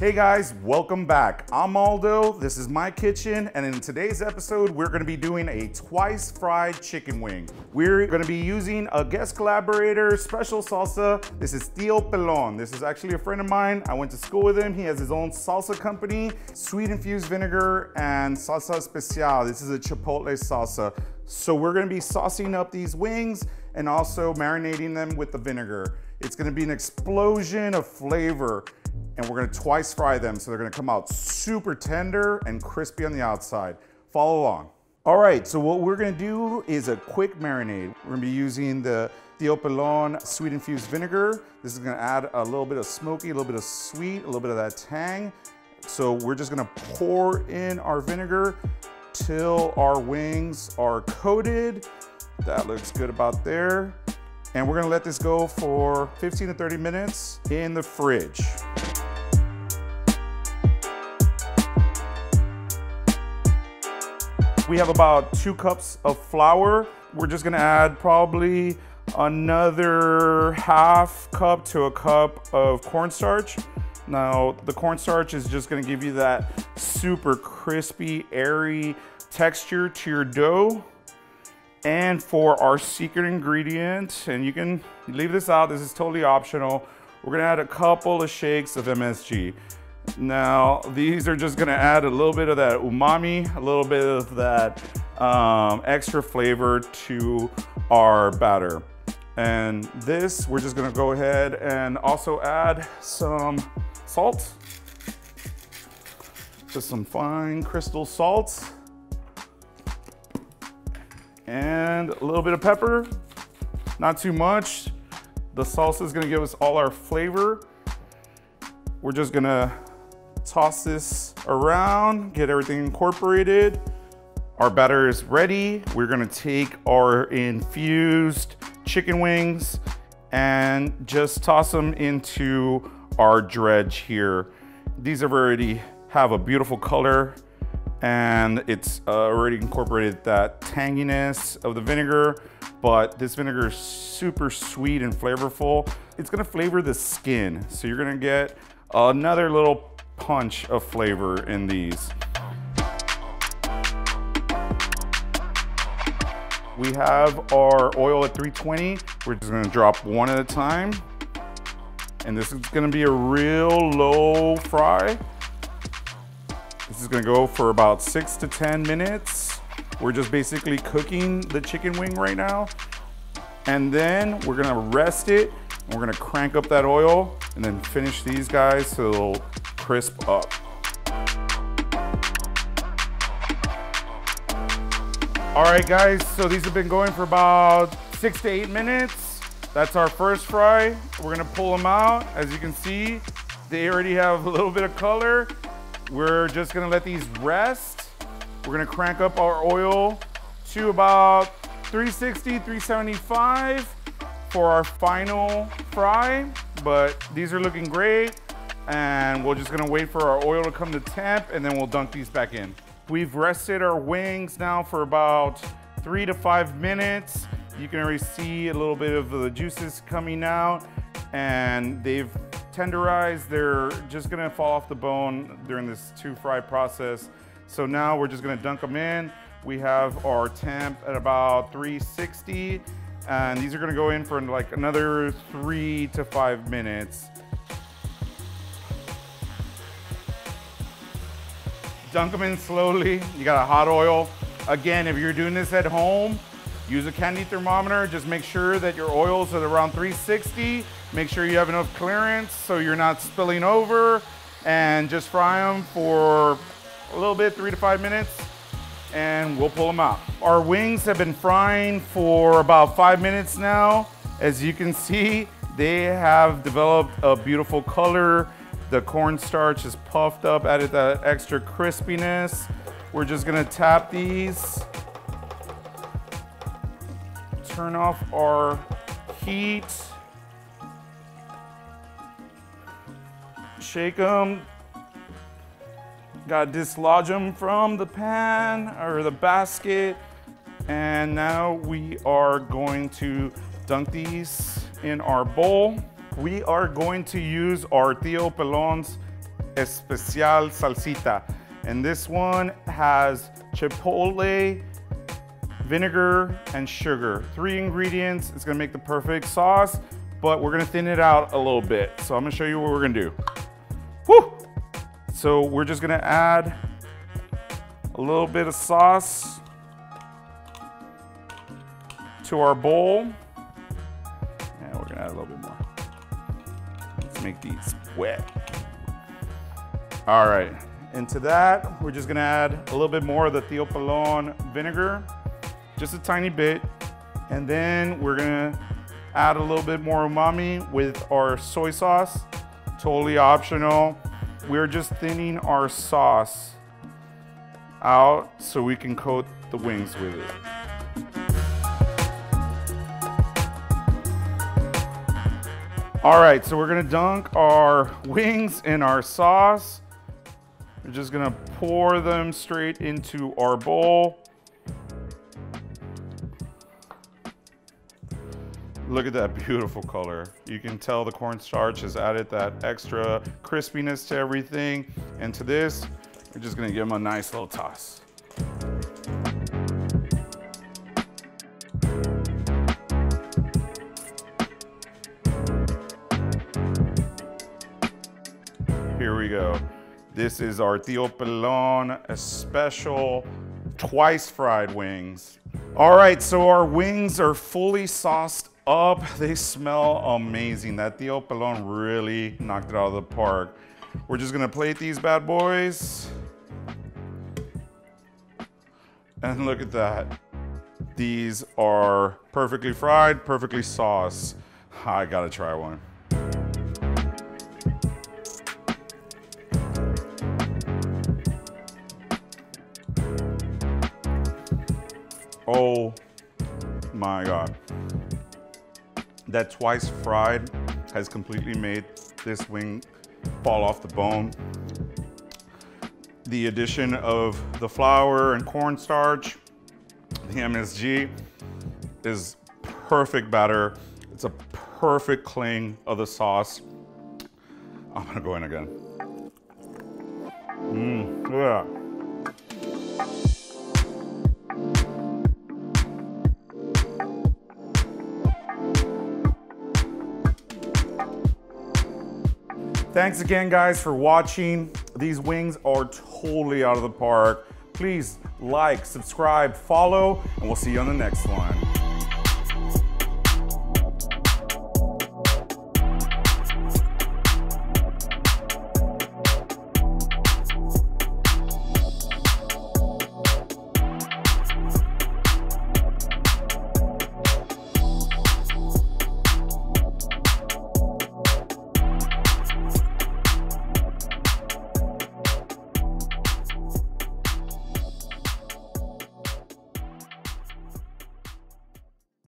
Hey guys, welcome back. I'm Aldo, this is my kitchen, and in today's episode, we're gonna be doing a twice fried chicken wing. We're gonna be using a guest collaborator, special salsa. This is Pelon. This is actually a friend of mine. I went to school with him. He has his own salsa company, sweet infused vinegar and salsa especial. This is a Chipotle salsa. So we're gonna be saucing up these wings and also marinating them with the vinegar. It's gonna be an explosion of flavor, and we're gonna twice fry them so they're gonna come out super tender and crispy on the outside. Follow along. All right, so what we're gonna do is a quick marinade. We're gonna be using the Pelon sweet infused vinegar. This is gonna add a little bit of smoky, a little bit of sweet, a little bit of that tang. So we're just gonna pour in our vinegar till our wings are coated. That looks good about there. And we're gonna let this go for 15 to 30 minutes in the fridge. We have about 2 cups of flour. We're just gonna add probably another half cup to a cup of cornstarch. Now, the cornstarch is just gonna give you that super crispy, airy texture to your dough. And for our secret ingredient, and you can leave this out, this is totally optional, we're gonna add a couple of shakes of MSG. Now, these are just gonna add a little bit of that umami, a little bit of that extra flavor to our batter. And this, we're just gonna go ahead and also add some salt, just some fine crystal salt. And a little bit of pepper, not too much. The salsa is gonna give us all our flavor. We're just gonna toss this around, get everything incorporated. Our batter is ready. We're gonna take our infused chicken wings and just toss them into our dredge here. These have already have a beautiful color, and it's already incorporated that tanginess of the vinegar, but this vinegar is super sweet and flavorful. It's gonna flavor the skin, so you're gonna get another little punch of flavor in these. We have our oil at 320. We're just gonna drop one at a time, and this is gonna be a real low fry. This is gonna go for about 6 to 10 minutes. We're just basically cooking the chicken wing right now. And then we're gonna rest it, and we're gonna crank up that oil, and then finish these guys so they'll crisp up. All right guys, so these have been going for about 6 to 8 minutes. That's our first fry. We're gonna pull them out. As you can see, they already have a little bit of color. We're just gonna let these rest. We're gonna crank up our oil to about 360, 375 for our final fry, but these are looking great, and we're just gonna wait for our oil to come to temp, and then we'll dunk these back in. We've rested our wings now for about 3 to 5 minutes. You can already see a little bit of the juices coming out, and they've tenderized. They're just gonna fall off the bone during this 2-fry process. So now we're just gonna dunk them in. We have our temp at about 360, and these are gonna go in for like another 3 to 5 minutes. Dunk them in slowly. You got a hot oil. Again, if you're doing this at home, use a candy thermometer. Just make sure that your oil's at around 360. Make sure you have enough clearance so you're not spilling over, and just fry them for a little bit, 3 to 5 minutes, and we'll pull them out. Our wings have been frying for about 5 minutes now. As you can see, they have developed a beautiful color. The cornstarch is puffed up, added that extra crispiness. We're just gonna tap these, turn off our heat, shake them, gotta dislodge them from the pan or the basket, and now we are going to dunk these in our bowl. We are going to use our Pelon's Especial Salsita. And this one has Chipotle, vinegar, and sugar. 3 ingredients. It's gonna make the perfect sauce, but we're gonna thin it out a little bit. So I'm gonna show you what we're gonna do. Woo! So we're just gonna add a little bit of sauce to our bowl. And we're gonna add a little bit more. Let's make these wet. All right, into that, we're just gonna add a little bit more of the Tío Pelon vinegar, just a tiny bit. And then we're gonna add a little bit more umami with our soy sauce, totally optional. We're just thinning our sauce out so we can coat the wings with it. All right, so we're gonna dunk our wings in our sauce. We're just gonna pour them straight into our bowl. Look at that beautiful color. You can tell the cornstarch has added that extra crispiness to everything. And to this, we're just gonna give them a nice little toss. Here we go. This is our Tío Pelon special twice fried wings. All right, so our wings are fully sauced up. They smell amazing. That Tío Pelon really knocked it out of the park. We're just gonna plate these bad boys. And look at that. These are perfectly fried, perfectly sauced. I gotta try one. Oh my God. That twice fried has completely made this wing fall off the bone. The addition of the flour and cornstarch, the MSG, is perfect batter. It's a perfect cling of the sauce. I'm gonna go in again. Yeah. Thanks again, guys, for watching. These wings are totally out of the park. Please like, subscribe, follow, and we'll see you on the next one.